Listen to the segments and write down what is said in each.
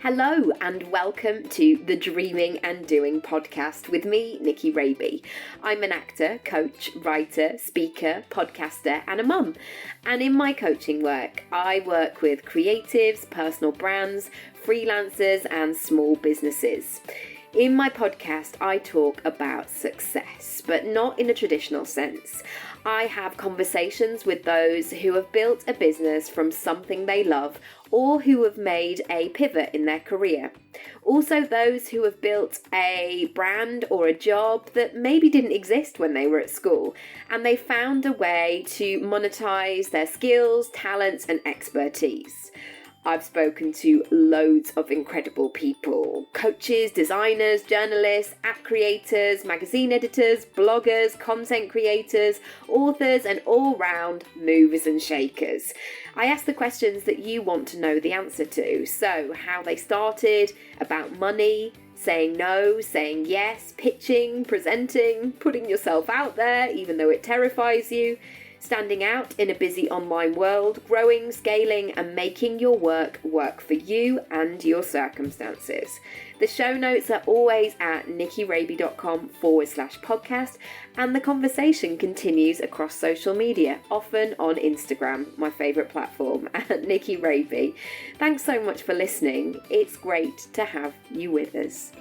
Hello and welcome to the Dreaming and Doing podcast with me, Nikki Raby. I'm an actor, coach, writer, speaker, podcaster and a mum. And in my coaching work, I work with creatives, personal brands, freelancers and small businesses. In my podcast, I talk about success, but not in a traditional sense. I have conversations with those who have built a business from something they love or who have made a pivot in their career. Also those who have built a brand or a job that maybe didn't exist when they were at school and they found a way to monetize their skills, talents and expertise. I've spoken to loads of incredible people, coaches, designers, journalists, app creators, magazine editors, bloggers, content creators, authors, and all-round movers and shakers. I ask the questions that you want to know the answer to. So, how they started, about money, saying no, saying yes, pitching, presenting, putting yourself out there even though it terrifies you, standing out in a busy online world, growing, scaling and making your work for you and your circumstances. The show notes are always at nikkiraby.com/podcast and the conversation continues across social media, often on Instagram, my favourite platform, at Nikki Raby. Thanks so much for listening. It's great to have you with us.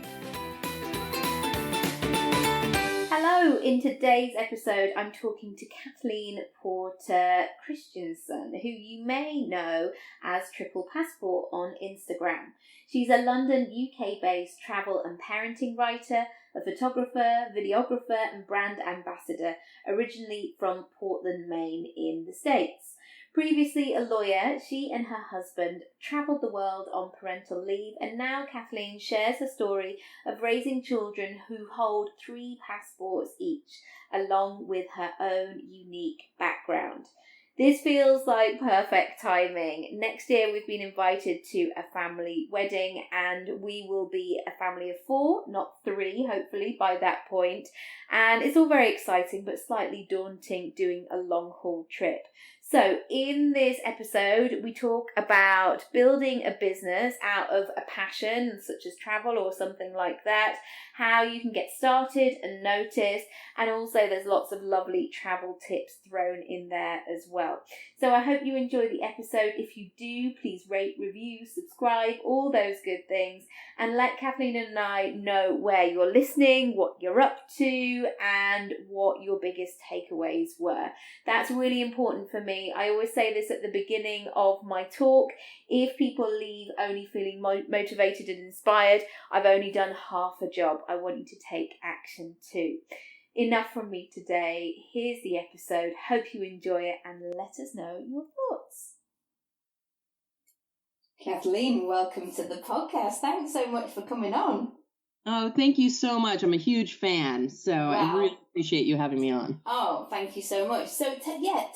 Hello, in today's episode I'm talking to Kathleen Porter Kristiansen, who you may know as Triple Passport on Instagram. She's a London, UK-based travel and parenting writer, a photographer, videographer and brand ambassador, originally from Portland, Maine in the States. Previously a lawyer, she and her husband travelled the world on parental leave, and now Kathleen shares her story of raising children who hold 3 passports each, along with her own unique background. This feels like perfect timing. Next year we've been invited to a family wedding and we will be a family of 4, not 3, hopefully by that point. And it's all very exciting but slightly daunting doing a long haul trip. So in this episode, we talk about building a business out of a passion, such as travel or something like that, how you can get started and noticed, and also there's lots of lovely travel tips thrown in there as well. So I hope you enjoy the episode. If you do, please rate, review, subscribe, all those good things, and let Kathleen and I know where you're listening, what you're up to, and what your biggest takeaways were. That's really important for me. I always say this at the beginning of my talk. If people leave only feeling motivated and inspired, I've only done half a job. I want you to take action too. Enough from me today. Here's the episode. Hope you enjoy it and let us know your thoughts. Kathleen, welcome to the podcast. Thanks so much for coming on. Oh, thank you so much. I'm a huge fan, so wow. I really appreciate you having me on. Oh, thank you so much. So,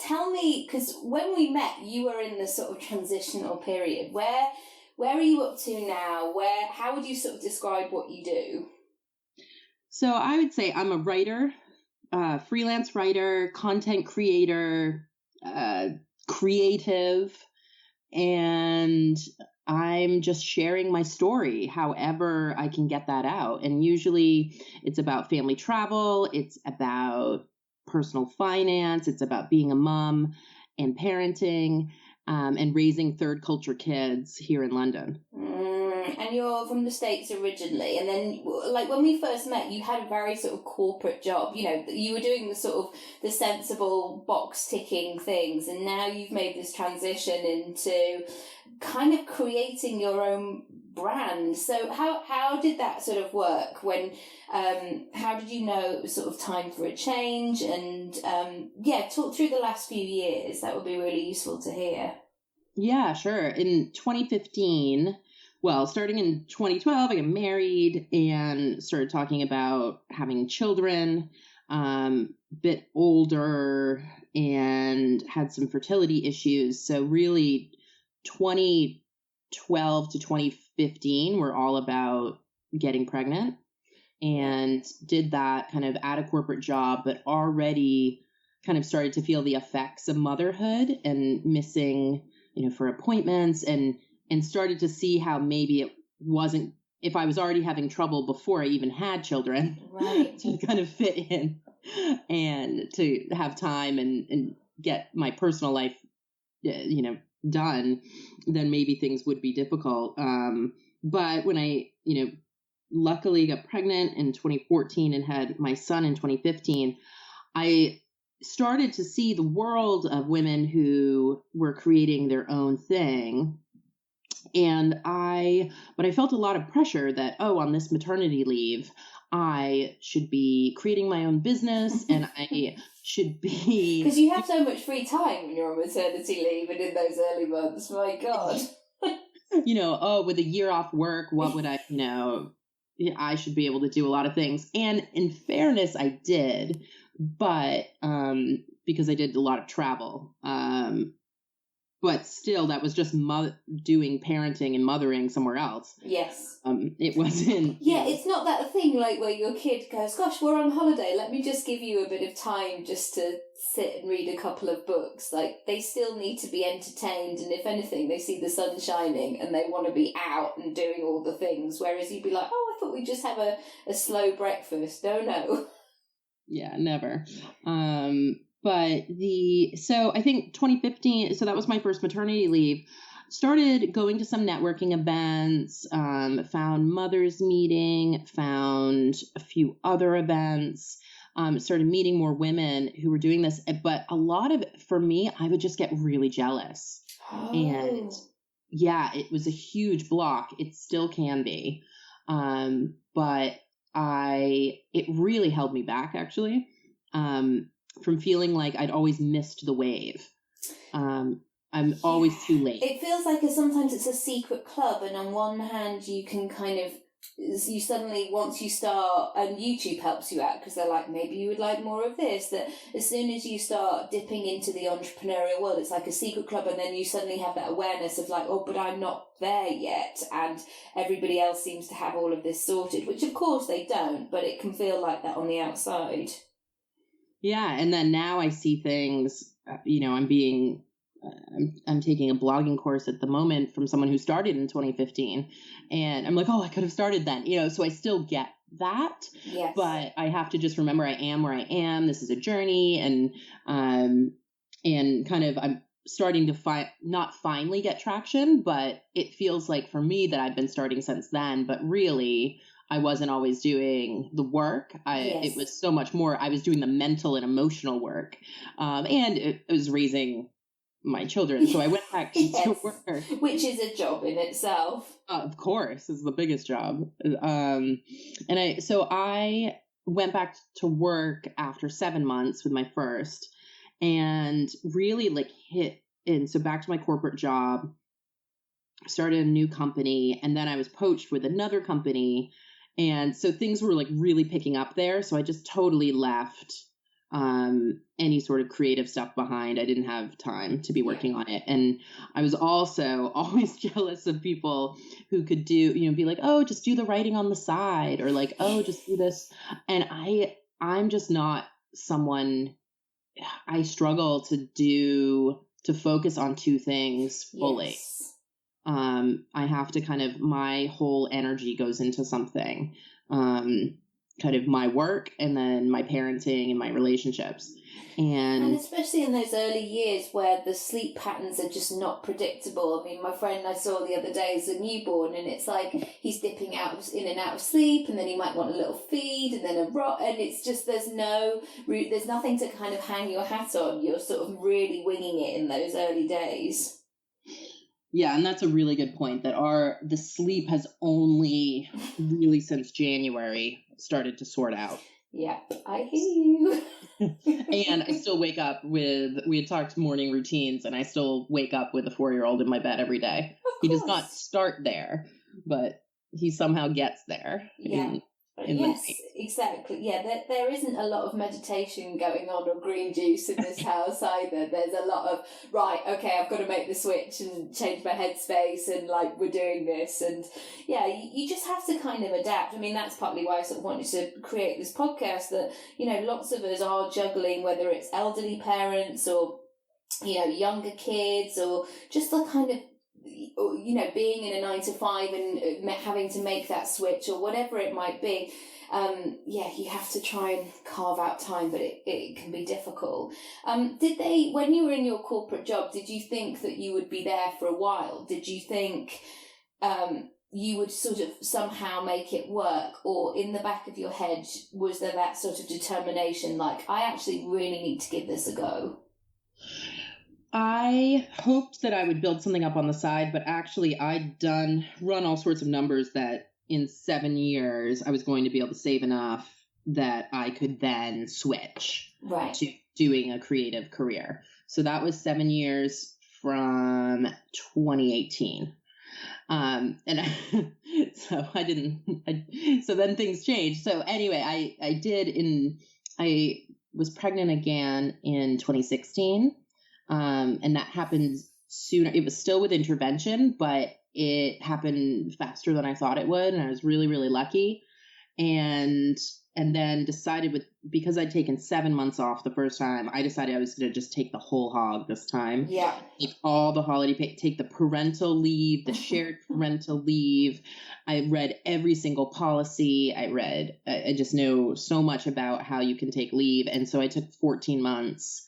tell me, because when we met, you were in the sort of transitional period. Where are you up to now? How would you sort of describe what you do? So I would say I'm a writer, freelance writer, content creator, creative, and I'm just sharing my story however I can get that out. And usually it's about family travel, it's about personal finance, it's about being a mom and parenting, and raising third culture kids here in London. And you're from the States originally, and then like when we first met, you had a very sort of corporate job. You know, you were doing the sort of the sensible box ticking things, and now you've made this transition into kind of creating your own brand. So how did that sort of work? When how did you know it was sort of time for a change? And talk through the last few years. That would be really useful to hear. Yeah, sure. In 2015. Well, starting in 2012, I got married and started talking about having children, bit older and had some fertility issues. So really 2012 to 2015 were all about getting pregnant, and did that kind of at a corporate job, but already kind of started to feel the effects of motherhood and missing, for appointments, and started to see how maybe it wasn't, if I was already having trouble before I even had children, right, to kind of fit in and to have time and get my personal life, done, then maybe things would be difficult. But when I, luckily got pregnant in 2014 and had my son in 2015, I started to see the world of women who were creating their own thing. But I felt a lot of pressure that, on this maternity leave, I should be creating my own business and I should be... Because you have so much free time when you're on maternity leave and in those early months, my God. With a year off work, what would I, I should be able to do a lot of things. And in fairness, I did, but because I did a lot of travel. But still, that was just doing parenting and mothering somewhere else. Yes. It wasn't... Yeah, it's not that thing like where your kid goes, gosh, we're on holiday, let me just give you a bit of time just to sit and read a couple of books. Like, they still need to be entertained, and if anything, they see the sun shining and they want to be out and doing all the things, whereas you'd be like, I thought we'd just have a slow breakfast. No. Yeah, never. So I think 2015, so that was my first maternity leave, started going to some networking events, found Mother's Meeting, found a few other events, started meeting more women who were doing this. But a lot of it, for me, I would just get really jealous. Oh. And yeah, it was a huge block. It still can be. But it really held me back, actually. From feeling like I'd always missed the wave. I'm always too late. It feels like sometimes it's a secret club, and on one hand you can kind of, you suddenly, once you start, and YouTube helps you out because they're like, maybe you would like more of this, that as soon as you start dipping into the entrepreneurial world, it's like a secret club, and then you suddenly have that awareness of like, but I'm not there yet, and everybody else seems to have all of this sorted, which of course they don't, but it can feel like that on the outside. Yeah, and then now I see things, I'm taking a blogging course at the moment from someone who started in 2015, and I'm like, I could have started then, so I still get that, yes. But I have to just remember I am where I am. This is a journey, and kind of I'm starting to not finally get traction, but it feels like for me that I've been starting since then, but really I wasn't always doing the work. Yes. It was so much more. I was doing the mental and emotional work, and it was raising my children. So I went back to work, which is a job in itself. Of course, it's the biggest job. So I went back to work after 7 months with my first, and really hit in. So back to my corporate job, started a new company, and then I was poached with another company. And so things were really picking up there. So I just totally left any sort of creative stuff behind. I didn't have time to be working on it. And I was also always jealous of people who could do, be like, just do the writing on the side, or just do this. And I'm just not someone, I struggle to focus on two things fully. Yes. I have to my whole energy goes into something, kind of my work and then my parenting and my relationships. And especially in those early years where the sleep patterns are just not predictable. I mean, my friend I saw the other day is a newborn, and it's like he's dipping in and out of sleep, and then he might want a little feed and then a rock, and it's just there's nothing to kind of hang your hat on. You're sort of really winging it in those early days. Yeah, and that's a really good point, that the sleep has only really since January started to sort out. Yeah, I hear you. And I still wake up we had talked morning routines, and I still wake up with a 4-year-old in my bed every day. He does not start there, but he somehow gets there. Yeah. Yes, exactly. Yeah, there isn't a lot of meditation going on or green juice in this house either. There's a lot of, right, okay, I've got to make the switch and change my headspace, and we're doing this. And yeah, you just have to kind of adapt. I mean, that's partly why I sort of wanted to create this podcast, that, lots of us are juggling, whether it's elderly parents or, younger kids, or just the kind of, you know, being in a 9 to 5 and having to make that switch or whatever it might be, you have to try and carve out time, but it can be difficult. When you were in your corporate job, did you think that you would be there for a while? Did you think you would sort of somehow make it work? Or in the back of your head, was there that sort of determination, like, I actually really need to give this a go? I hoped that I would build something up on the side, but actually I'd run all sorts of numbers that in 7 years I was going to be able to save enough that I could then switch to doing a creative career. So that was 7 years from 2018. So then things changed. So anyway, I was pregnant again in 2016. And that happened sooner. It was still with intervention, but it happened faster than I thought it would. And I was really, really lucky. And then decided because I'd taken 7 months off the first time, I decided I was going to just take the whole hog this time. Yeah. Take all the holiday pay, take the parental leave, the shared parental leave. I read every single policy. I just know so much about how you can take leave. And so I took 14 months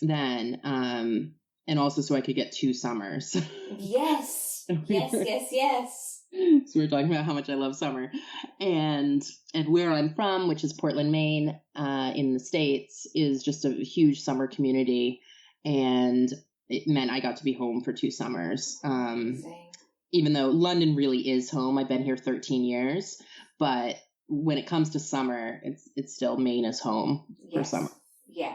then, and also so I could get 2 summers. Yes. Yes. So we're talking about how much I love summer, and where I'm from, which is Portland, Maine, in the States, is just a huge summer community, and it meant I got to be home for 2 summers. Even though London really is home, I've been here 13 years, but when it comes to summer, it's still Maine is home for summer. Yeah.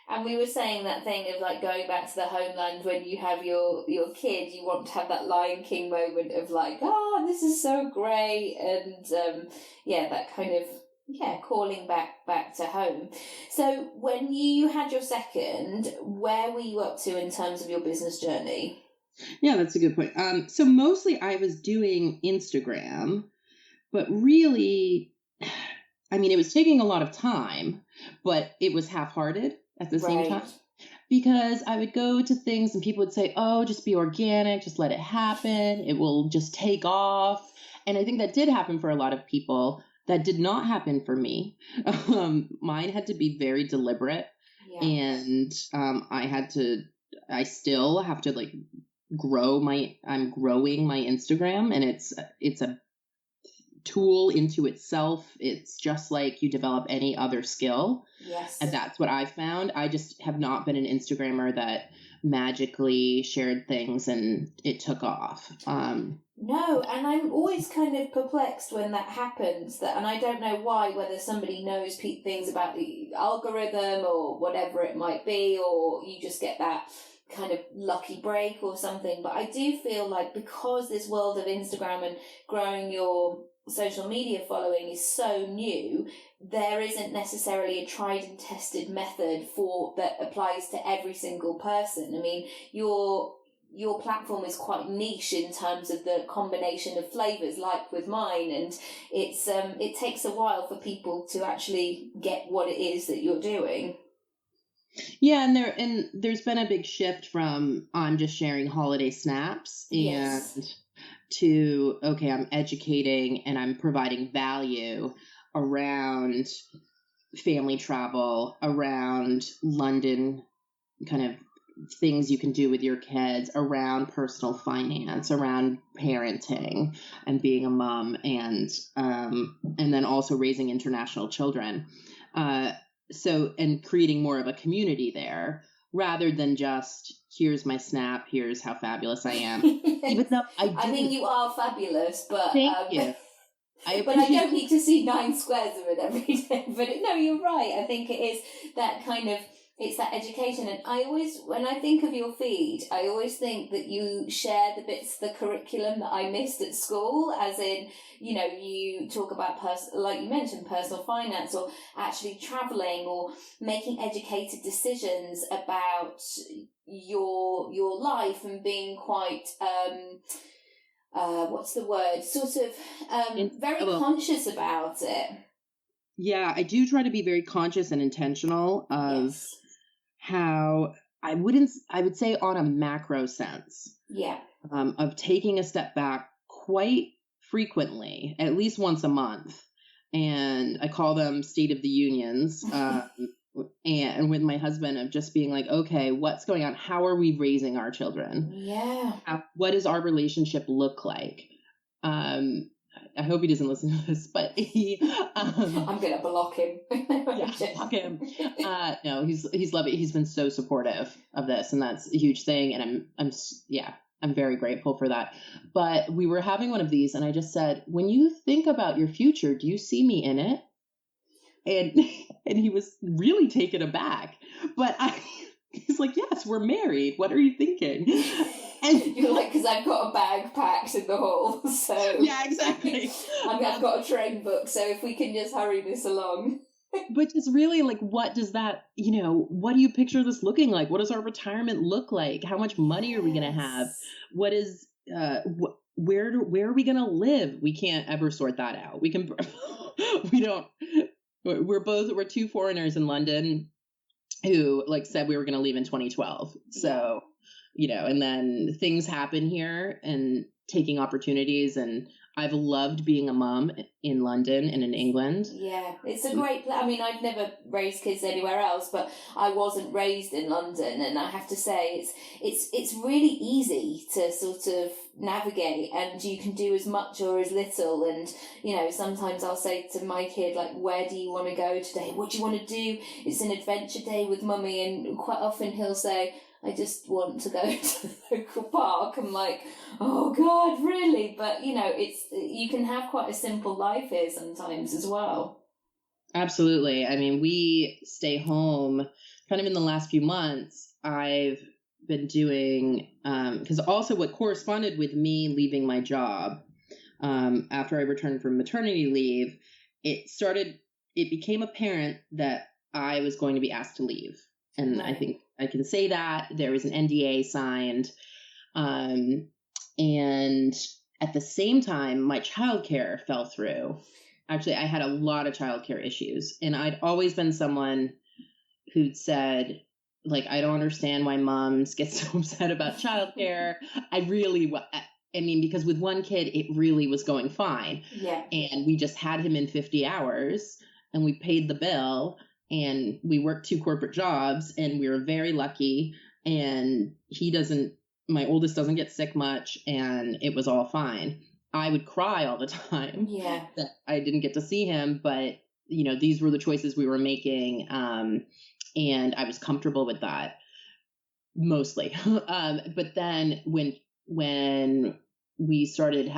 And we were saying that thing of like going back to the homeland when you have your kid, you want to have that Lion King moment of like, oh, this is so great. And that kind of, calling back to home. So when you had your second, where were you up to in terms of your business journey? Yeah, that's a good point. So mostly I was doing Instagram, but really, I mean, it was taking a lot of time, but it was half-hearted at the same time, because I would go to things and people would say, oh, just be organic, just let it happen. It will just take off. And I think that did happen for a lot of people. That did not happen for me. Mine had to be very deliberate. Yeah. And I still have to like I'm growing my Instagram, and it's a tool into itself. It's just like you develop any other skill. Yes. And that's what I found. I just have not been an Instagrammer that magically shared things and it took off. No, and I'm always kind of perplexed when that happens, and I don't know why, whether somebody knows things about the algorithm or whatever it might be, or you just get that kind of lucky break or something. But I do feel like because this world of Instagram and growing your social media following is so new, there isn't necessarily a tried and tested method that applies to every single person. I mean, your platform is quite niche in terms of the combination of flavors, like with mine, and it takes a while for people to actually get what it is that you're doing. Yeah, and there's been a big shift from I'm just sharing holiday snaps and to, okay, I'm educating and I'm providing value around family travel, around London, kind of things you can do with your kids, around personal finance, around parenting and being a mom, and then also raising international children. And creating more of a community there, rather than just, here's my snap, here's how fabulous I am. Even though I mean, you are fabulous, but thank you. But I don't need to see 9 squares of it every day. But no, you're right. I think it is that kind of, it's that education. And when I think of your feed, I always think that you share the bits of the curriculum that I missed at school, as in, you talk about, like you mentioned, personal finance, or actually traveling, or making educated decisions about your life, and being quite, what's the word? Sort of very conscious about it. Yeah, I do try to be very conscious and intentional of how I would say on a macro sense. Yeah. of taking a step back quite frequently, at least once a month. And I call them State of the Unions. And with my husband, of just being like, okay, what's going on? How are we raising our children? Yeah. What does our relationship look like? I hope he doesn't listen to this, but I'm gonna block him. Yeah, block him. No, he's lovely. He's been so supportive of this, and that's a huge thing. And I'm very grateful for that. But we were having one of these, and I just said, when you think about your future, do you see me in it? And he was really taken aback. But he's like, yes, we're married. What are you thinking? And you're like, because I've got a bag packed in the hall, so yeah, exactly. I've got a train book, so if we can just hurry this along. But it's really like, what does that, what do you picture this looking like? What does our retirement look like? How much money are we going to have? What is, where are we going to live? We can't ever sort that out. We're two foreigners in London who said we were going to leave in 2012. So, and then things happen here and taking opportunities, and I've loved being a mom in London and in England. Yeah, it's a great I mean, I've never raised kids anywhere else, but I wasn't raised in London, and I have to say it's really easy to sort of navigate, and you can do as much or as little. And sometimes I'll say to my kid, like, where do you want to go today? What do you want to do? It's an adventure day with mummy. And quite often he'll say, I just want to go to the local park. I'm like, oh God, really? But you can have quite a simple life here sometimes as well. Absolutely. I mean, we stay home kind of in the last few months. I've been doing, because also what corresponded with me leaving my job after I returned from maternity leave, it became apparent that I was going to be asked to leave. And I think I can say that there was an NDA signed. And at the same time, my childcare fell through. Actually, I had a lot of childcare issues, and I'd always been someone who'd said, I don't understand why moms get so upset about childcare. Because with one kid, it really was going fine. Yeah. And we just had him in 50 hours, and we paid the bill. And we worked 2 corporate jobs, and we were very lucky. And my oldest doesn't get sick much, and it was all fine. I would cry all the time that I didn't get to see him, but these were the choices we were making. And I was comfortable with that mostly. But then when he started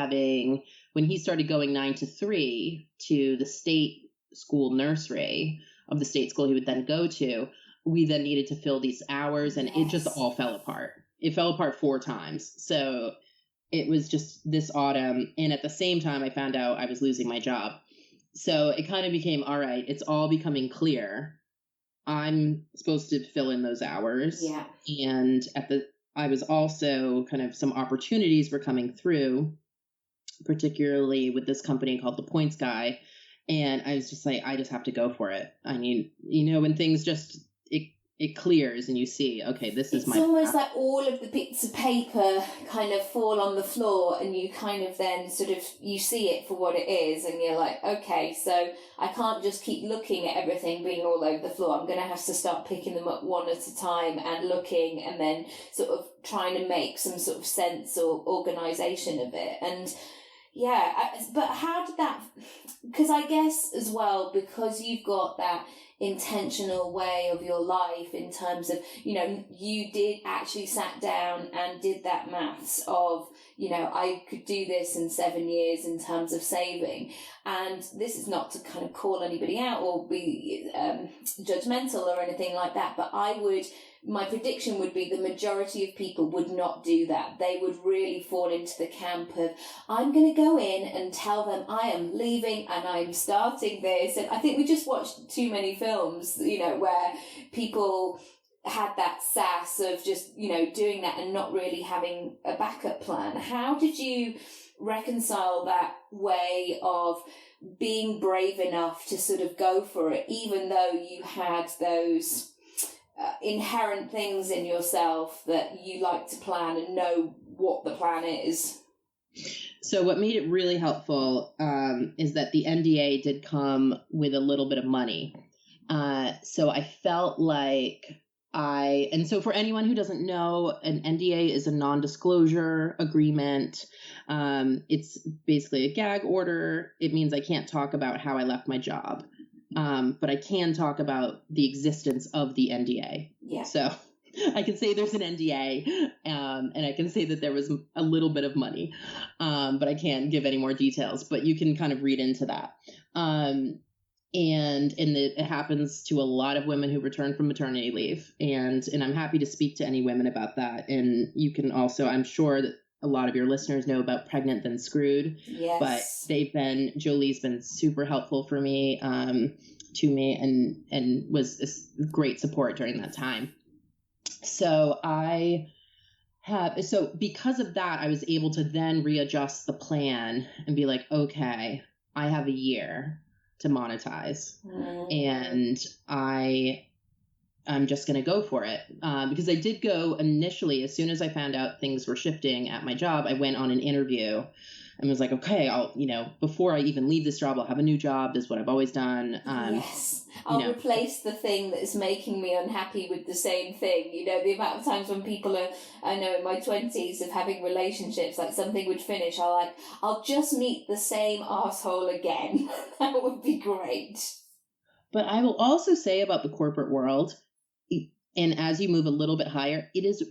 going 9 to 3 to the state school nursery of the state school he would then go to, we then needed to fill these hours, and it just all fell apart. It fell apart 4 times. So it was just this autumn. And at the same time, I found out I was losing my job. So it kind of became, all right, it's all becoming clear. I'm supposed to fill in those hours. Yeah. And I was also kind of, some opportunities were coming through, particularly with this company called The Points Guy. And I was just like, I just have to go for it. I mean, when things just, it clears and you see, okay, this is my... It's almost like all of the bits of paper kind of fall on the floor, and you kind of then sort of, you see it for what it is, and you're like, okay, so I can't just keep looking at everything being all over the floor. I'm going to have to start picking them up one at a time and looking, and then sort of trying to make some sort of sense or organisation of it. And but how did that, because I guess as well, because you've got that intentional way of your life in terms of, you did actually sat down and did that maths of, I could do this in 7 years in terms of saving. And this is not to kind of call anybody out or be judgmental or anything like that, but my prediction would be the majority of people would not do that. They would really fall into the camp of, I'm going to go in and tell them I am leaving and I'm starting this. And I think we just watched too many films, where people had that sass of just, doing that and not really having a backup plan. How did you reconcile that way of being brave enough to sort of go for it, even though you had those inherent things in yourself that you like to plan and know what the plan is? So what made it really helpful is that the NDA did come with a little bit of money. So I felt like and so for anyone who doesn't know, an NDA is a non-disclosure agreement. It's basically a gag order. It means I can't talk about how I left my job. But I can talk about the existence of the NDA. Yeah. So I can say there's an NDA, and I can say that there was a little bit of money, but I can't give any more details. But you can kind of read into that. And it happens to a lot of women who return from maternity leave. And I'm happy to speak to any women about that. And you can also, I'm sure that a lot of your listeners know about Pregnant Then Screwed. Yes. But Jolie's been super helpful for me, to me, and was a great support during that time. So because of that, I was able to then readjust the plan and be like, okay, I have a year to monetize, and I'm just going to go for it. Because I did go initially, as soon as I found out things were shifting at my job, I went on an interview and was like, okay, I'll, before I even leave this job, I'll have a new job. This is what I've always done. Yes. I'll replace the thing that is making me unhappy with the same thing. The amount of times when people I know in my 20s of having relationships, like something would finish, I'll just meet the same asshole again. That would be great. But I will also say about the corporate world, and as you move a little bit higher, it is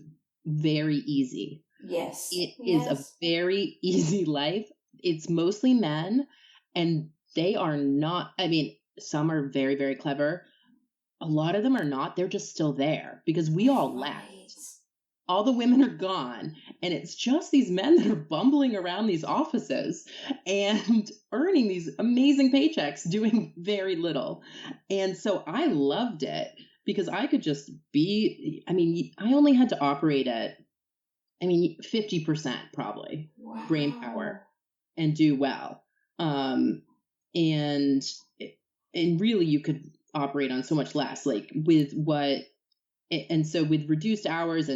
very easy. Yes. It is a very easy life. It's mostly men, and they are not, some are very, very clever. A lot of them are not. They're just still there because we all left. All the women are gone, and it's just these men that are bumbling around these offices and earning these amazing paychecks doing very little. And so I loved it because I could just I only had to operate at 50% probably brain power and do well. And really you could operate on so much less, so with reduced hours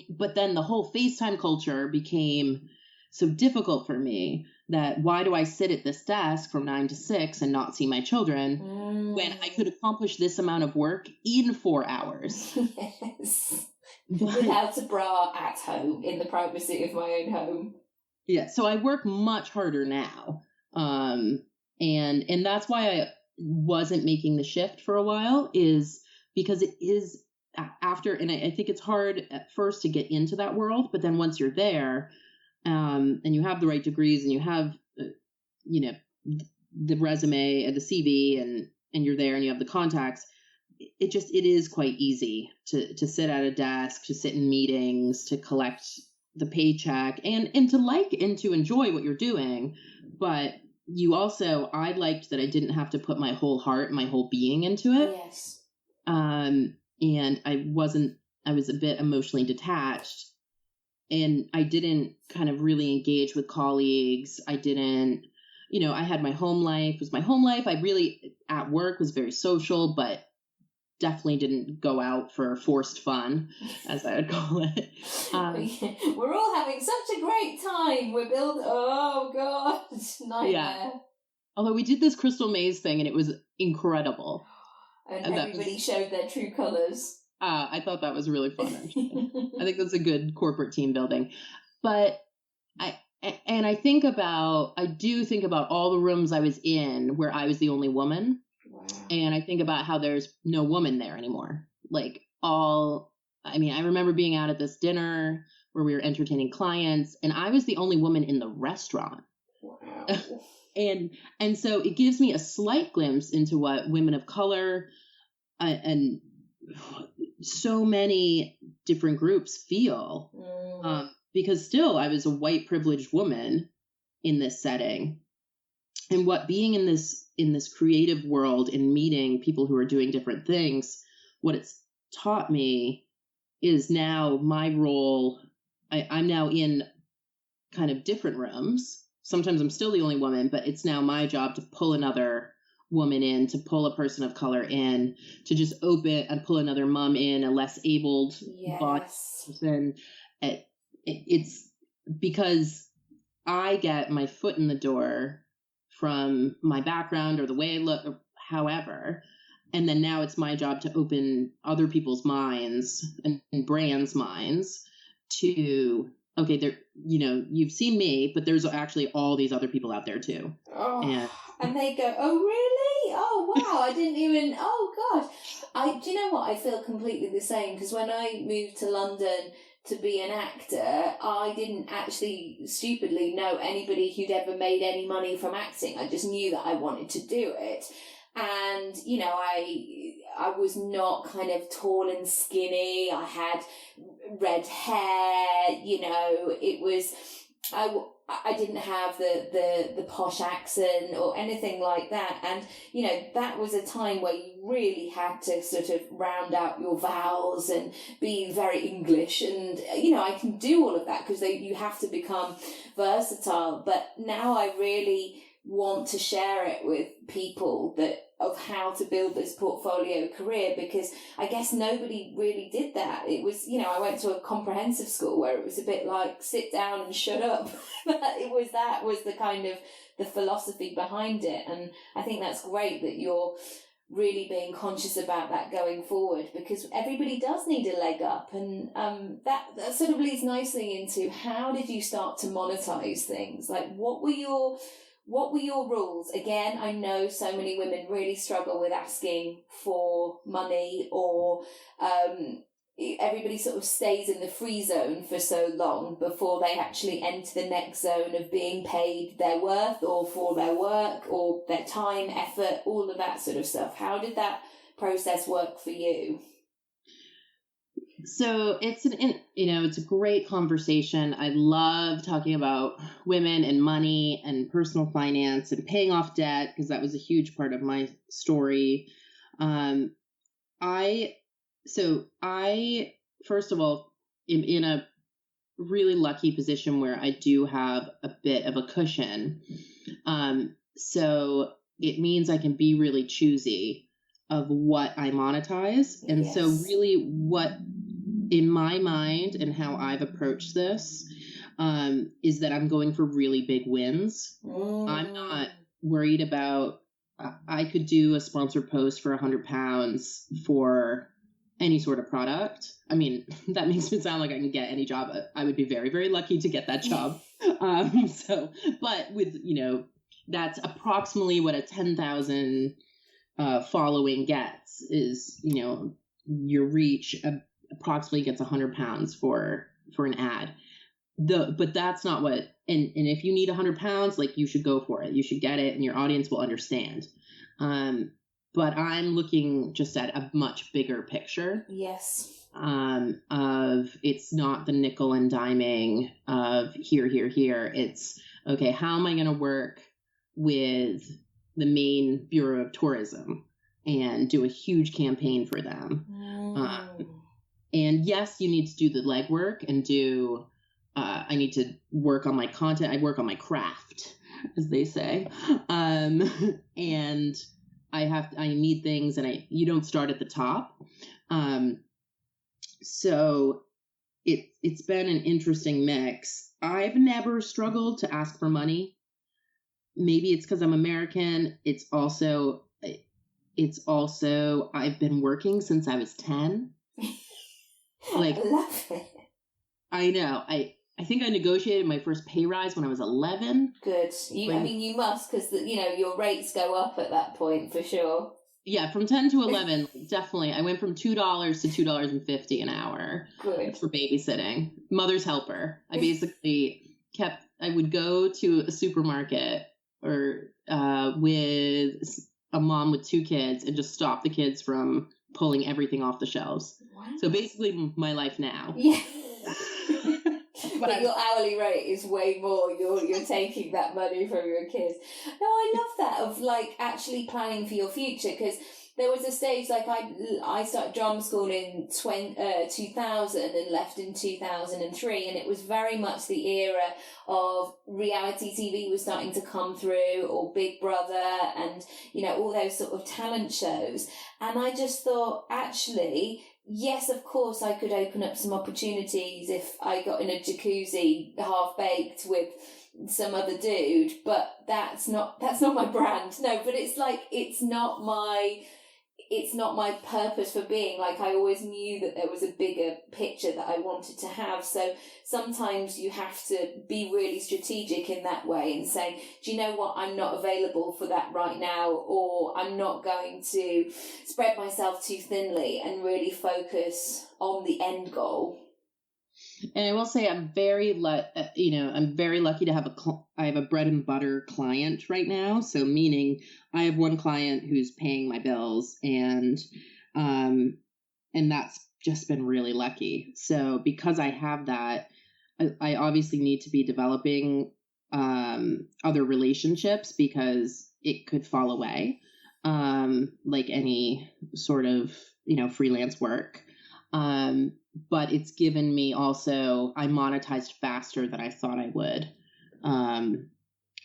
but then the whole FaceTime culture became so difficult for me that why do I sit at this desk from 9 to 6 and not see my children when I could accomplish this amount of work in 4 hours? Yes. Without a bra at home, in the privacy of my own home. Yeah, so I work much harder now. And that's why I wasn't making the shift for a while, is because it is after, and I think it's hard at first to get into that world, but then once you're there, and you have the right degrees and you have, the resume and the CV and you're there and you have the contacts, it is quite easy to sit at a desk, to sit in meetings, to collect the paycheck and to enjoy what you're doing. But I liked that I didn't have to put my whole heart, my whole being into it. Yes. And I was a bit emotionally detached, and I didn't kind of really engage with colleagues. I didn't, I had my home life, I really at work was very social, but definitely didn't go out for forced fun, as I would call it. We're all having such a great time. We're building, oh God, nightmare. Yeah. Although we did this Crystal Maze thing and it was incredible. And everybody showed their true colours. I thought that was really fun, actually. I think that's a good corporate team building. But I do think about all the rooms I was in where I was the only woman. Wow. And I think about how there's no woman there anymore. I remember being out at this dinner where we were entertaining clients, and I was the only woman in the restaurant. Wow. And so it gives me a slight glimpse into what women of color and so many different groups feel. Because still I was a white privileged woman in this setting. And what being in this creative world and meeting people who are doing different things, what it's taught me is now my role. I'm now in kind of different rooms. Sometimes I'm still the only woman, but it's now my job to pull another woman in, to pull a person of color in, to just open and pull another mom in, a less abled body person. It's because I get my foot in the door from my background or the way I look, or however, and then now it's my job to open other people's minds and brands' minds to, okay, there, you've seen me, but there's actually all these other people out there too. Oh, and they go, oh, really? Oh, wow, I didn't even, oh, gosh. Do you know what? I feel completely the same, because when I moved to London to be an actor, I didn't actually stupidly know anybody who'd ever made any money from acting. I just knew that I wanted to do it. And, I was not kind of tall and skinny. I had red hair, it was, I didn't have the posh accent or anything like that. And, that was a time where you really had to sort of round out your vowels and be very English. And, I can do all of that because you have to become versatile. But now I really want to share it with people of how to build this portfolio career, because I guess nobody really did that. It was, I went to a comprehensive school where it was a bit like sit down and shut up. That was the kind of the philosophy behind it. And I think that's great that you're really being conscious about that going forward, because everybody does need a leg up. And that sort of leads nicely into, how did you start to monetize things? Like, what were your rules? Again, I know so many women really struggle with asking for money, or everybody sort of stays in the free zone for so long before they actually enter the next zone of being paid their worth, or for their work, or their time, effort, all of that sort of stuff. How did that process work for you? So it's it's a great conversation. I love talking about women and money and personal finance and paying off debt, because that was a huge part of my story. I first of all am in a really lucky position where I do have a bit of a cushion. So it means I can be really choosy of what I monetize. And so really what, in my mind and how I've approached this, is that I'm going for really big wins. I'm not worried about, I could do a sponsored post for £100 for any sort of product. I mean, that makes it sound like I can get any job. I would be very, very lucky to get that job. But with, that's approximately what a 10,000 following gets, is, your reach approximately gets £100 for an ad. But that's not what, and if you need £100, like, you should go for it. You should get it, and your audience will understand. But I'm looking just at a much bigger picture. Yes. Of, it's not the nickel and diming of here. It's, okay, how am I going to work with the Maine Bureau of Tourism and do a huge campaign for them? And yes, you need to do the legwork and do, I need to work on my content. I work on my craft, as they say. And I need things, and you don't start at the top. So it's been an interesting mix. I've never struggled to ask for money. Maybe it's because I'm American. It's also I've been working since I was 10. Like, I love it. I know. I think I negotiated my first pay rise when I was 11. Good. You must, because your rates go up at that point for sure. Yeah, from 10 to 11, definitely. I went from $2 to $2.50 an hour. Good. For babysitting. Mother's helper. I basically I would go to a supermarket or with a mom with 2 kids and just stop the kids from pulling everything off the shelves. Wow. So basically my life now. Yeah. But your hourly rate is way more. You're taking that money from your kids. No, I love that, of like actually planning for your future, because there was a stage, like I started drama school in 2000 and left in 2003, and it was very much the era of reality TV was starting to come through, or Big Brother, and, you know, all those sort of talent shows. And I just thought, actually, yes, of course, I could open up some opportunities if I got in a jacuzzi half-baked with some other dude, but that's not my brand. No, but it's like, it's not my purpose for being. Like, I always knew that there was a bigger picture that I wanted to have. So sometimes you have to be really strategic in that way and say, do you know what, I'm not available for that right now, or I'm not going to spread myself too thinly, and really focus on the end goal. And I will say I'm very lucky to have I have a bread and butter client right now. So meaning I have one client who's paying my bills, and that's just been really lucky. So because I have that, I obviously need to be developing other relationships, because it could fall away, like any sort of, freelance work. But it's given me also, I monetized faster than I thought I would,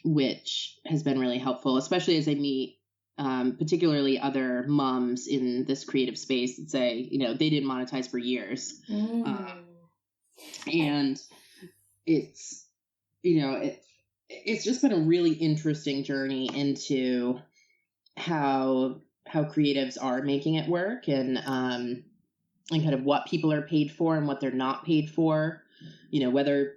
which has been really helpful, especially as I meet, particularly other moms in this creative space that say, they didn't monetize for years. And it's, it's just been a really interesting journey into how creatives are making it work, and kind of what people are paid for and what they're not paid for, whether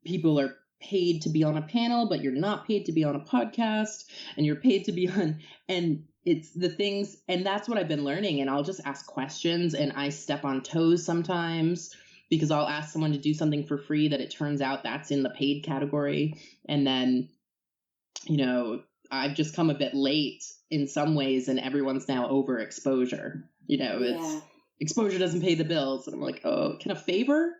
people are paid to be on a panel, but you're not paid to be on a podcast, and you're paid to be on, and it's the things, and that's what I've been learning. And I'll just ask questions, and I step on toes sometimes, because I'll ask someone to do something for free that it turns out that's in the paid category. And then, I've just come a bit late in some ways, and everyone's now overexposure. It's exposure doesn't pay the bills. And I'm like, oh, can a favor?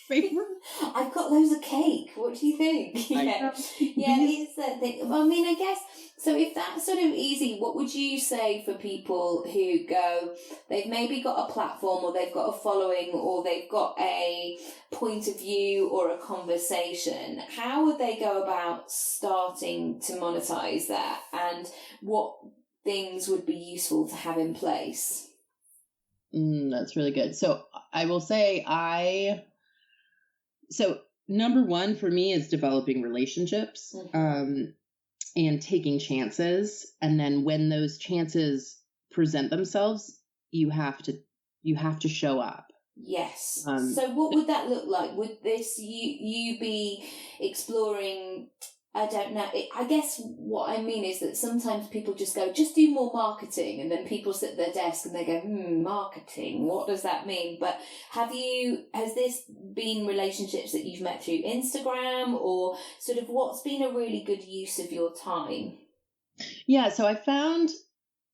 Favor? I've got loads of cake. What do you think? Yeah, it's that thing. Well, I mean, I guess, so if that's sort of easy, what would you say for people who go, they've maybe got a platform, or they've got a following, or they've got a point of view or a conversation? How would they go about starting to monetize that, and what things would be useful to have in place? That's really good. So I will say so number one for me is developing relationships, and taking chances. And then when those chances present themselves, you have to show up. Yes. So what would that look like? Would this, you be exploring, I don't know. I guess what I mean is that sometimes people just go, just do more marketing. And then people sit at their desk and they go, marketing, what does that mean? But has this been relationships that you've met through Instagram, or sort of what's been a really good use of your time? Yeah. So I found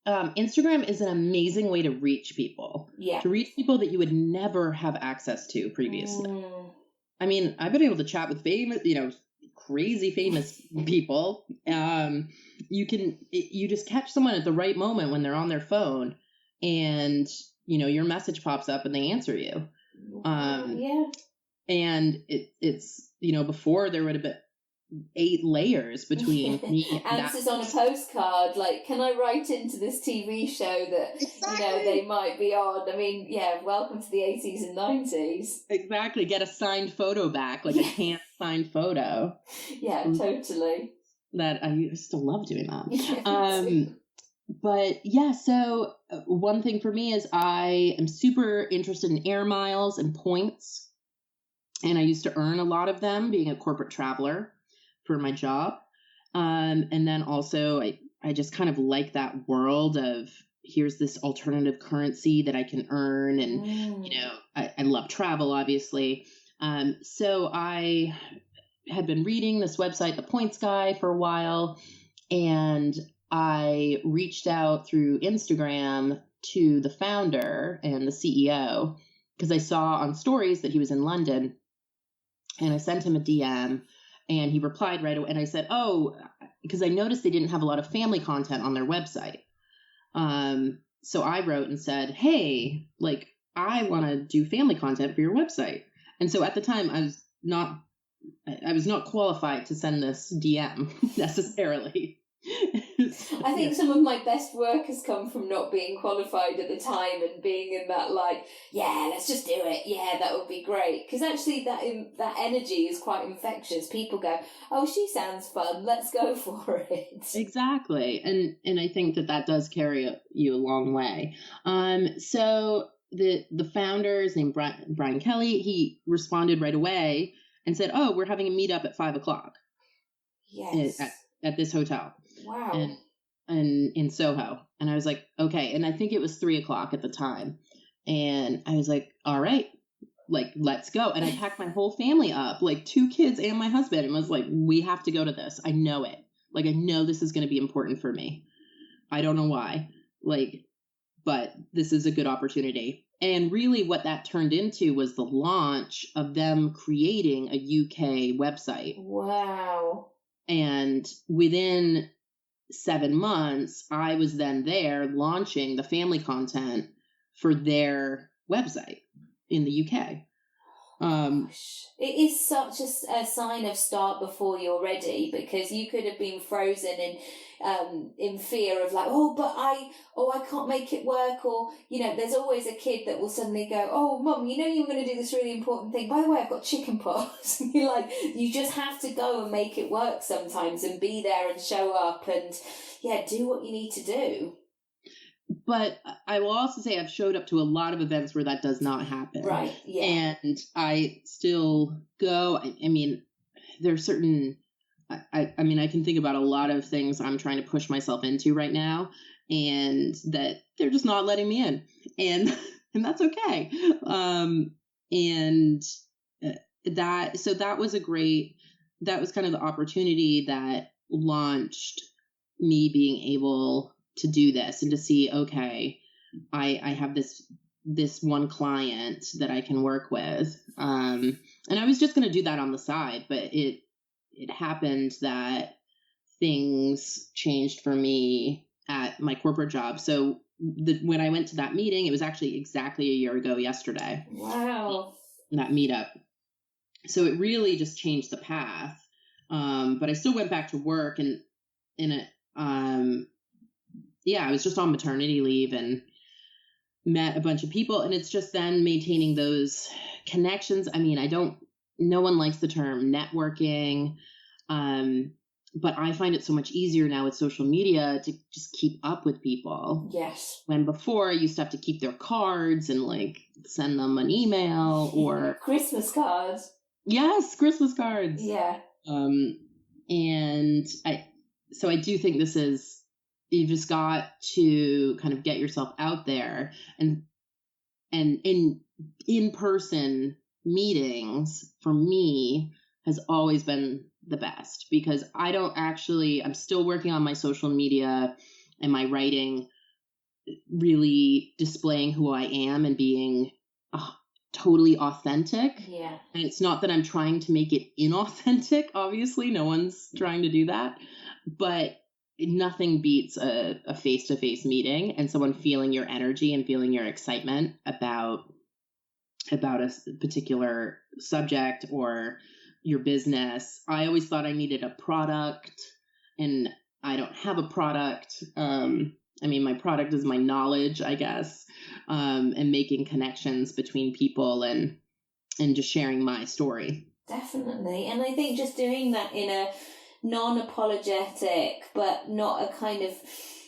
Instagram is an amazing way to reach people. Yeah. To reach people that you would never have access to previously. I mean, I've been able to chat with famous, crazy famous people. You just catch someone at the right moment when they're on their phone, and your message pops up and they answer you. And it's before there would have been 8 layers between me and answers on a postcard, like, can I write into this TV show that they might be on? I mean, welcome to the 80s and 90s. Exactly. Get a signed photo back, like a hand signed photo. Yeah, totally. That I used to love doing that. But yeah, so one thing for me is I am super interested in air miles and points, and I used to earn a lot of them being a corporate traveler for my job. And then also I just kind of like that world of, here's this alternative currency that I can earn. And, I love travel, obviously. So I had been reading this website, The Points Guy, for a while, and I reached out through Instagram to the founder and the CEO, because I saw on stories that he was in London, and I sent him a DM. And he replied right away. And I said, because I noticed they didn't have a lot of family content on their website. So I wrote and said, hey, like, I want to do family content for your website. And so at the time I was not qualified to send this DM necessarily. I think some of my best work has come from not being qualified at the time and being in that, like, yeah, let's just do it. Yeah, that would be great. Because actually that energy is quite infectious. People go, oh, she sounds fun. Let's go for it. Exactly. And I think that does carry you a long way. So the founder is named Brian Kelly. He responded right away and said, oh, we're having a meetup at 5:00. Yes. At this hotel. Wow. And in Soho. And I was like, okay. And I think it was 3:00 at the time. And I was like, all right, like, let's go. And I packed my whole family up, like 2 kids and my husband, and was like, we have to go to this. I know it. Like, I know this is going to be important for me. I don't know why, like, but this is a good opportunity. And really what that turned into was the launch of them creating a UK website. Wow. And within 7 months, I was then there launching the family content for their website in the UK. It is such a sign of start before you're ready, because you could have been frozen in fear of, like, but I can't make it work, or, you know, there's always a kid that will suddenly go, oh, Mum, you know you were going to do this really important thing, by the way, I've got chicken pox. And you're like, you just have to go and make it work sometimes, and be there and show up and do what you need to do. But I will also say I've showed up to a lot of events where that does not happen. Right, yeah. And I still go. I mean, there's certain, I mean, I can think about a lot of things I'm trying to push myself into right now, and that they're just not letting me in. And that's okay. That was kind of the opportunity that launched me being able to do this and to see, okay, I have this one client that I can work with. And I was just going to do that on the side, but it happened that things changed for me at my corporate job. So when I went to that meeting, it was actually exactly a year ago yesterday. Wow. That meetup. So it really just changed the path. But I still went back to work, and I was just on maternity leave and met a bunch of people, and it's just then maintaining those connections. I mean, no one likes the term networking, but I find it so much easier now with social media to just keep up with people. Yes. When before I used to have to keep their cards and, like, send them an email or Christmas cards. Yes, Christmas cards. Yeah. And I do think this is, you've just got to kind of get yourself out there, and in-person meetings for me has always been the best, because I'm still working on my social media and my writing, really displaying who I am and being totally authentic. Yeah. And it's not that I'm trying to make it inauthentic. Obviously, no one's trying to do that, but nothing beats a face-to-face meeting and someone feeling your energy and feeling your excitement about a particular subject or your business. I always thought I needed a product, and I don't have a product. I mean, my product is my knowledge, I guess, and making connections between people and just sharing my story. Definitely. And I think just doing that in a non-apologetic, but not a kind of,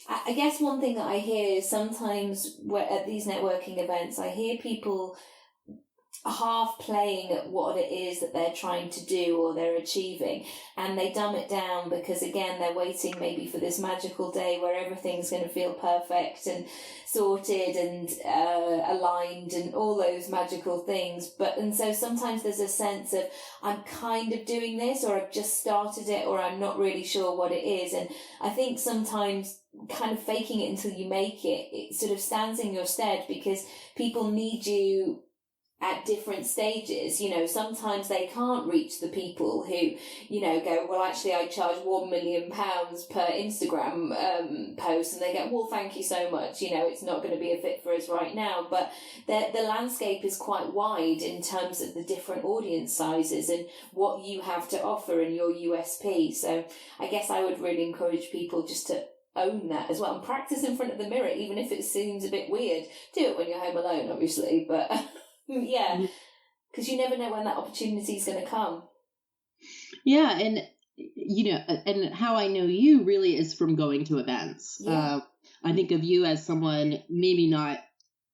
I guess one thing that I hear is sometimes at these networking events, I hear people half playing at what it is that they're trying to do or they're achieving, and they dumb it down because, again, they're waiting maybe for this magical day where everything's going to feel perfect and sorted and aligned and all those magical things. And so sometimes there's a sense of, I'm kind of doing this, or I've just started it, or I'm not really sure what it is. And I think sometimes kind of faking it until you make it sort of stands in your stead, because people need you at different stages. You know, sometimes they can't reach the people who, you know, go, well, actually I charge £1 million per Instagram post, and they go, well, thank you so much, you know, it's not going to be a fit for us right now. But the landscape is quite wide in terms of the different audience sizes and what you have to offer and your USP. So I guess I would really encourage people just to own that as well and practice in front of the mirror, even if it seems a bit weird. Do it when you're home alone, obviously, but yeah, because you never know when that opportunity is going to come. Yeah, and you know, and how I know you really is from going to events. Yeah. I think of you as someone, maybe not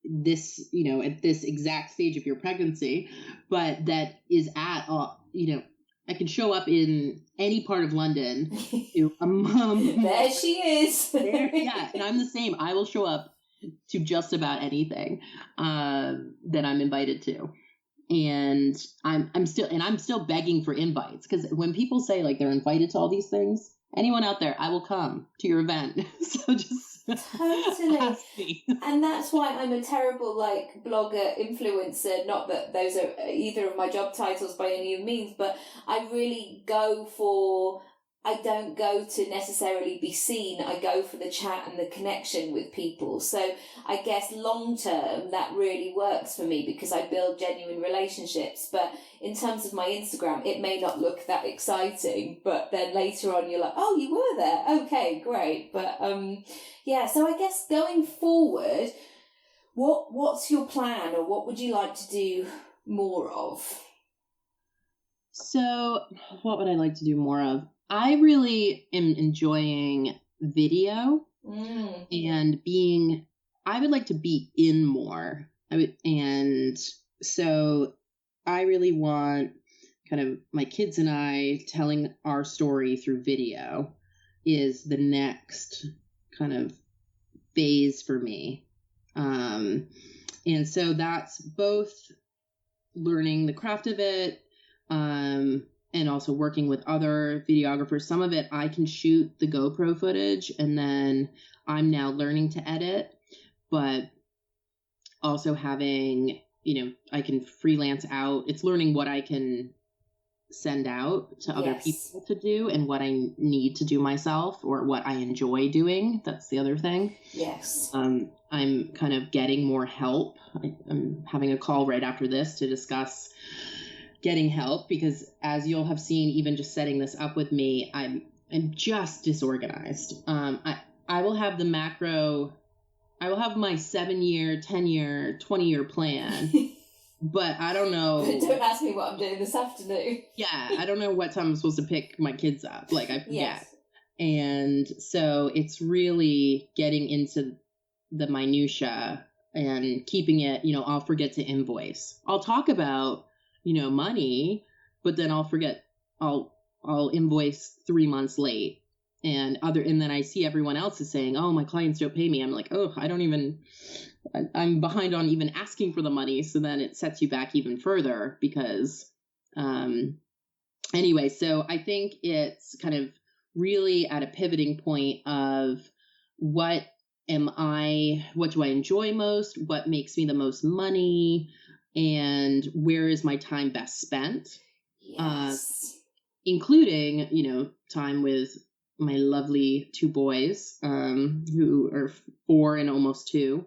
this, you know, at this exact stage of your pregnancy, but that is at, you know, I can show up in any part of London to a mom. There she is. Yeah, and I'm the same. I will show up to just about anything that I'm invited to. And I'm still begging for invites, because when people say like they're invited to all these things, anyone out there, I will come to your event. So just totally. And that's why I'm a terrible like blogger, influencer. Not that those are either of my job titles by any means, but I really I don't go to necessarily be seen. I go for the chat and the connection with people. So I guess long term that really works for me because I build genuine relationships. But in terms of my Instagram, it may not look that exciting, but then later on you're like, oh, you were there. Okay, great. But yeah, so I guess going forward, what's your plan, or what would you like to do more of? So what would I like to do more of? I really am enjoying video and I would like to be in more. And so I really want kind of my kids and I telling our story through video is the next kind of phase for me. And so that's both learning the craft of it, and also working with other videographers. Some of it I can shoot the GoPro footage, and then I'm now learning to edit, but also having, you know, I can freelance out. It's learning what I can send out to other people to do and what I need to do myself, or what I enjoy doing. That's the other thing. Yes. I'm kind of getting more help. I'm having a call right after this to discuss getting help, because as you'll have seen, even just setting this up with me, I'm just disorganized. I will have I will have my 7-year, 10-year, 20-year plan, but I don't know. Don't ask me what I'm doing this afternoon. Yeah, I don't know what time I'm supposed to pick my kids up. Like, I forget. Yes. And so it's really getting into the minutia and keeping it, you know, I'll forget to invoice. I'll talk about, you know, money, but then I'll forget, I'll invoice 3 months late, and then I see everyone else is saying, oh, my clients don't pay me. I'm like, oh, I'm behind on even asking for the money. So then it sets you back even further because, anyway, so I think it's kind of really at a pivoting point of what do I enjoy most? What makes me the most money? And where is my time best spent? Yes. Including, you know, time with my lovely 2 boys, who are 4 and almost 2,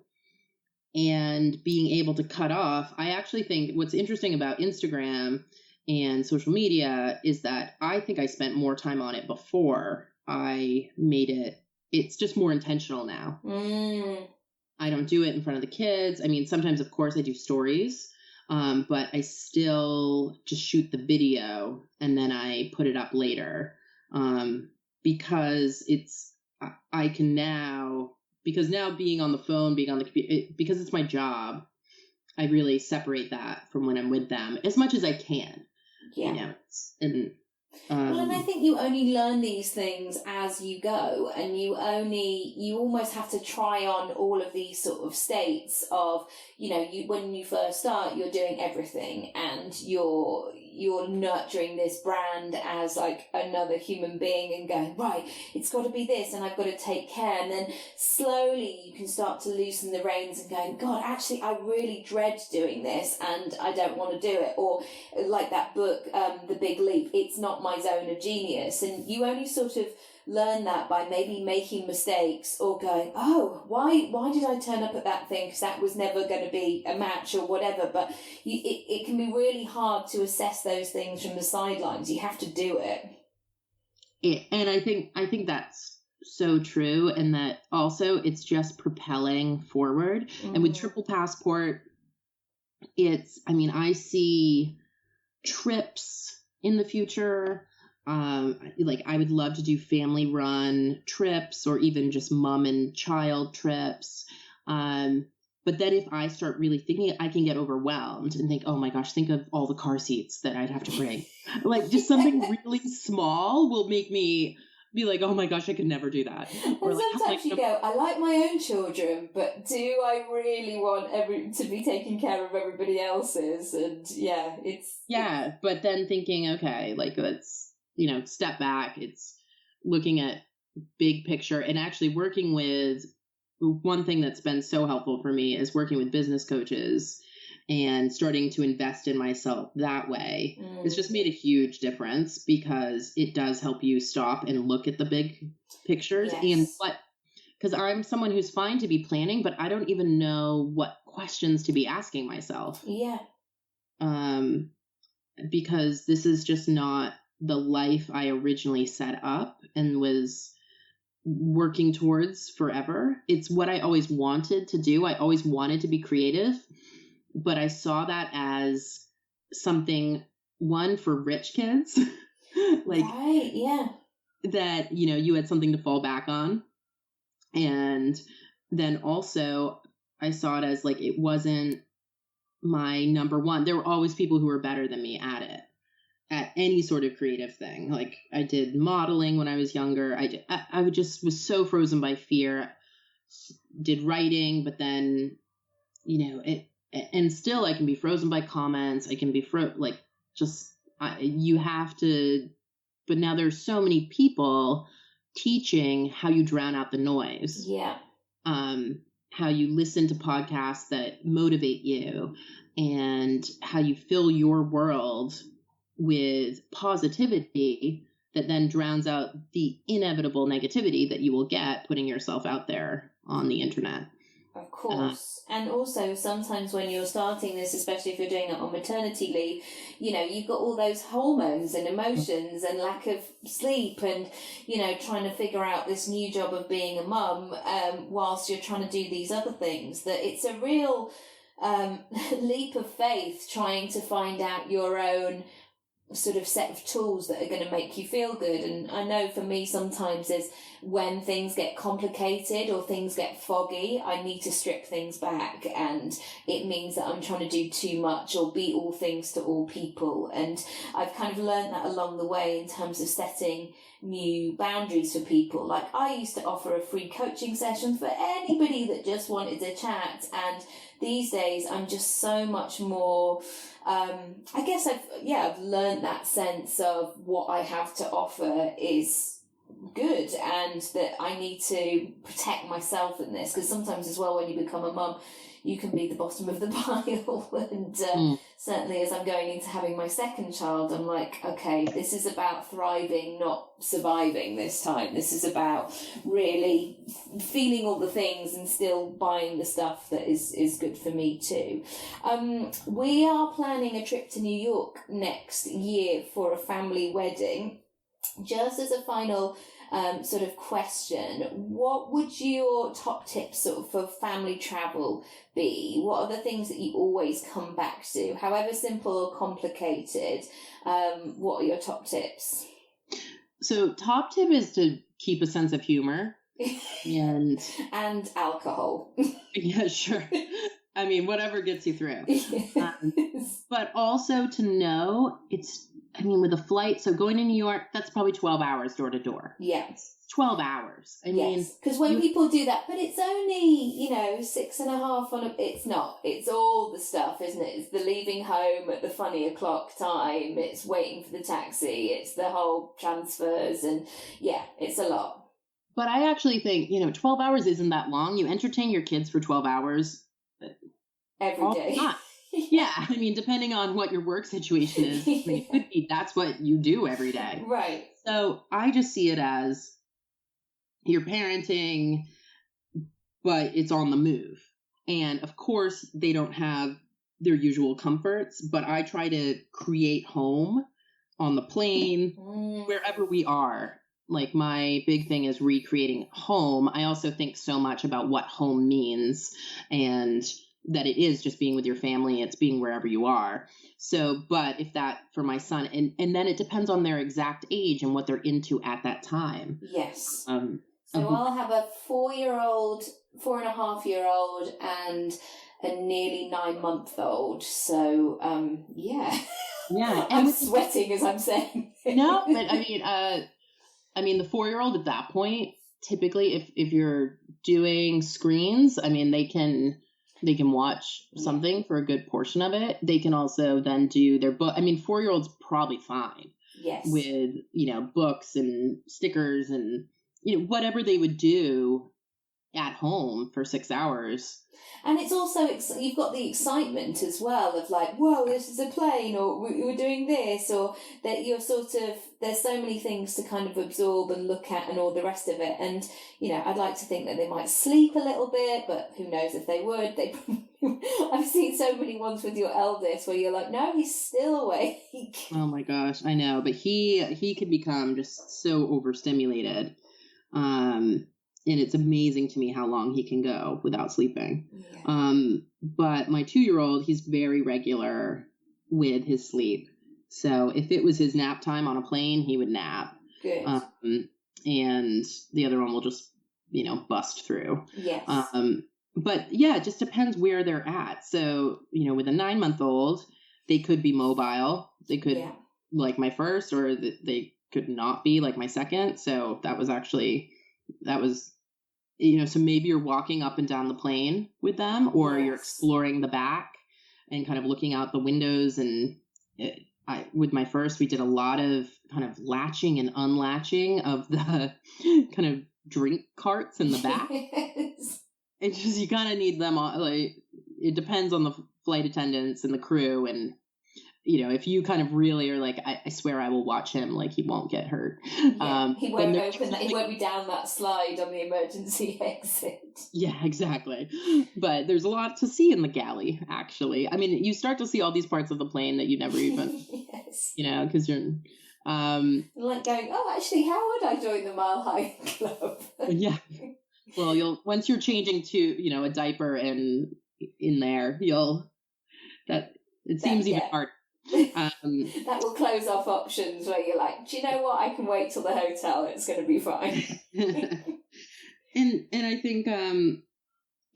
and being able to cut off. I actually think what's interesting about Instagram and social media is that I think I spent more time on it before I made it. It's just more intentional now. I don't do it in front of the kids. I mean, sometimes, of course, I do stories. But I still just shoot the video and then I put it up later, because now being on the phone, being on the computer, because it's my job, I really separate that from when I'm with them as much as I can. Yeah. You know, and and I think you only learn these things as you go, and you almost have to try on all of these sort of states of, you know, when you first start, you're doing everything, and you're you're nurturing this brand as like another human being and going, right, it's got to be this and I've got to take care. And then slowly you can start to loosen the reins and going, God, actually, I really dread doing this and I don't want to do it. Or like that book, The Big Leap, it's not my zone of genius. And you only sort of learn that by maybe making mistakes or going, oh, why did I turn up at that thing, because that was never going to be a match or whatever. But it can be really hard to assess those things from the sidelines. You have to do it. And I think that's so true, and that also it's just propelling forward. Mm-hmm. And with Triple Passport, I see trips in the future. Like I would love to do family run trips or even just mom and child trips. But then if I start really thinking, I can get overwhelmed and think, oh my gosh, think of all the car seats that I'd have to bring. Like just something really small will make me be like, oh my gosh, I could never do that. Or and sometimes you go, I like my own children, but do I really want to be taking care of everybody else's? And but then thinking, okay, like let's, step back. It's looking at big picture, and actually working with, one thing that's been so helpful for me is working with business coaches and starting to invest in myself that way. It's just made a huge difference, because it does help you stop and look at the big pictures. Yes. And because I'm someone who's fine to be planning, but I don't even know what questions to be asking myself. Yeah. Because this is just not the life I originally set up and was working towards forever. It's what I always wanted to do. I always wanted to be creative, but I saw that as something, one, for rich kids, like, right, yeah, that, you had something to fall back on. And then also I saw it as like, it wasn't my number one. There were always people who were better than me at any sort of creative thing. Like I did modeling when I was younger. I just was so frozen by fear. Did writing, but then, and still I can be frozen by comments. I can be you have to, but now there's so many people teaching how you drown out the noise. Yeah. How you listen to podcasts that motivate you, and how you fill your world with positivity that then drowns out the inevitable negativity that you will get putting yourself out there on the internet. Of course. And also sometimes when you're starting this, especially if you're doing it on maternity leave, you've got all those hormones and emotions and lack of sleep and, trying to figure out this new job of being a mum whilst you're trying to do these other things, that it's a real leap of faith trying to find out your own sort of set of tools that are going to make you feel good. And I know for me sometimes is when things get complicated or things get foggy, I need to strip things back, and it means that I'm trying to do too much or be all things to all people. And I've kind of learned that along the way in terms of setting new boundaries for people. Like I used to offer a free coaching session for anybody that just wanted to chat, and these days I'm just so much more I guess I've learned that sense of what I have to offer is good, and that I need to protect myself in this, because sometimes as well when you become a mum you can be the bottom of the pile. And certainly as I'm going into having my second child, I'm like, okay, this is about thriving, not surviving this time. This is about really feeling all the things and still buying the stuff that is good for me too. We are planning a trip to New York next year for a family wedding. Just as a final sort of question, what would your top tips sort of for family travel be? What are the things that you always come back to, however simple or complicated? What are your top tips? So top tip is to keep a sense of humor and alcohol. Yeah, sure. I mean, whatever gets you through. Yes. But also to know I mean, with a flight, so going to New York, that's probably 12 hours door to door. Yeah. 12 hours. I mean, because when people do that, but it's only 6.5 on a. It's not. It's all the stuff, isn't it? It's the leaving home at the funny o'clock time. It's waiting for the taxi. It's the whole transfers, and it's a lot. But I actually think 12 hours isn't that long. You entertain your kids for 12 hours every day. Yeah, I mean, depending on what your work situation is, I mean, it could be that's what you do every day. Right. So I just see it as you're parenting, but it's on the move. And of course, they don't have their usual comforts, but I try to create home on the plane, wherever we are. Like, my big thing is recreating home. I also think so much about what home means, and that it is just being with your family. It's being wherever you are. So, but if that for my son, and then it depends on their exact age and what they're into at that time. Yes. So I'll have a 4-year-old, 4.5-year-old, and a nearly 9-month-old. So, yeah. I'm sweating as I'm saying. No, but I mean, the 4-year-old at that point, typically, if you're doing screens, I mean, they can watch something for a good portion of it. They can also then do their book. I mean, 4-year-olds probably fine. Yes. With, books and stickers and, whatever they would do at home for 6 hours. And it's also, you've got the excitement as well of like, whoa, this is a plane, or we're doing this, or that you're sort of, there's so many things to kind of absorb and look at and all the rest of it. And, I'd like to think that they might sleep a little bit, but who knows if they would. I've seen so many ones with your eldest where you're like, no, he's still awake. Oh my gosh, I know. But he can become just so overstimulated. And it's amazing to me how long he can go without sleeping. Yeah. But my 2-year-old, he's very regular with his sleep. So if it was his nap time on a plane, he would nap. Good. And the other one will just, bust through. Yes. But yeah, it just depends where they're at. So, with a 9-month-old, they could be mobile. They could like my first, or they could not be like my second. So that was, so maybe you're walking up and down the plane with them, or you're exploring the back and kind of looking out the windows. And with my first, we did a lot of kind of latching and unlatching of the kind of drink carts in the back. Yes. It's just, you kind of need them all. Like, it depends on the flight attendants and the crew. And, if you kind of really are like, I swear I will watch him, like, he won't get hurt. Yeah, he won't open that. He won't be down that slide on the emergency exit. Yeah, exactly. But there's a lot to see in the galley, actually. I mean, you start to see all these parts of the plane that you never even, yes. Because you're... like going, oh, actually, how would I join the Mile High Club? Yeah. Well, once you're changing to, a diaper and in there, it seems even harder. That will close off options where you're like, do you know what? I can wait till the hotel. It's going to be fine. and I think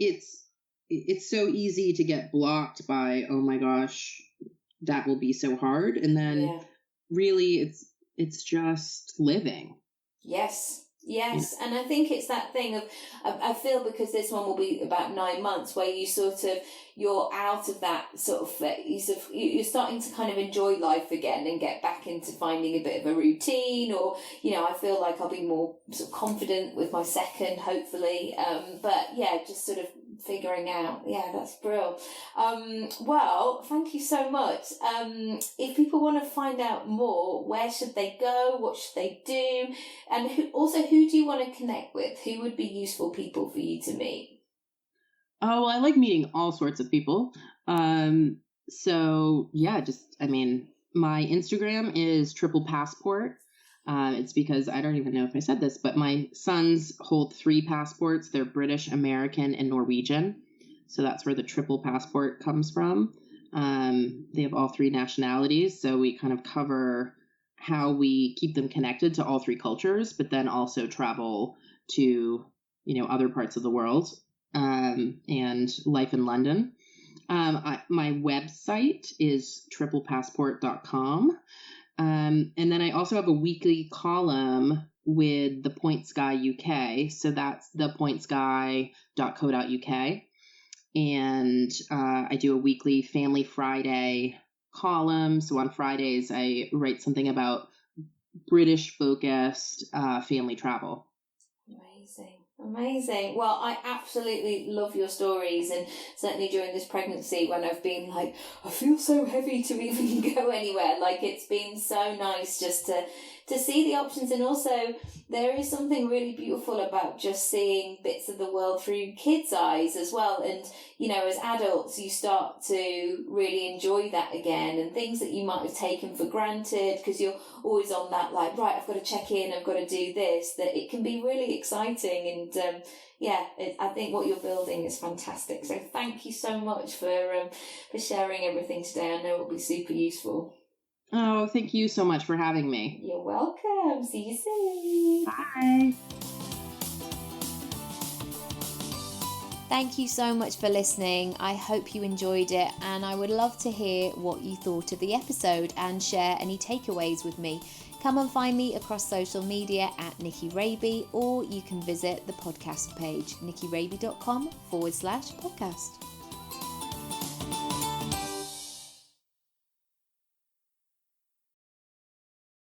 it's so easy to get blocked by, oh my gosh, that will be so hard. And then really it's just living. Yes. Yes, and I think it's that thing of, I feel because this one will be about 9 months where you you're out of that sort of phase of, you're starting to kind of enjoy life again and get back into finding a bit of a routine, or, I feel like I'll be more sort of confident with my second, hopefully. But yeah, just sort of figuring out. Yeah, that's brilliant. Well, thank you so much. If people want to find out more, where should they go? What should they do? And who do you want to connect with? Who would be useful people for you to meet? Oh, well, I like meeting all sorts of people. So yeah, my Instagram is Triple Passport. It's because I don't even know if I said this, but my sons hold 3 passports. They're British, American, and Norwegian. So that's where the Triple Passport comes from. They have all 3 nationalities. So we kind of cover how we keep them connected to all 3 cultures, but then also travel to, other parts of the world, and life in London. My website is triplepassport.com. And then I also have a weekly column with the Points Guy UK. So that's thepointsguy.co.uk. And I do a weekly Family Friday column. So on Fridays, I write something about British-focused family travel. Amazing. Well, I absolutely love your stories, and certainly during this pregnancy when I've been like, I feel so heavy to even go anywhere. Like, it's been so nice just to see the options. And also there is something really beautiful about just seeing bits of the world through kids' eyes as well. And, you know, as adults, you start to really enjoy that again, and things that you might have taken for granted because you're always on that, like, right, I've got to check in, I've got to do this, that it can be really exciting. And I think what you're building is fantastic. So thank you so much for sharing everything today. I know it'll be super useful. Oh, thank you so much for having me. You're welcome. See you soon. Bye. Thank you so much for listening. I hope you enjoyed it, and I would love to hear what you thought of the episode and share any takeaways with me. Come and find me across social media at Nikki Raby, or you can visit the podcast page, nikkiraby.com/podcast.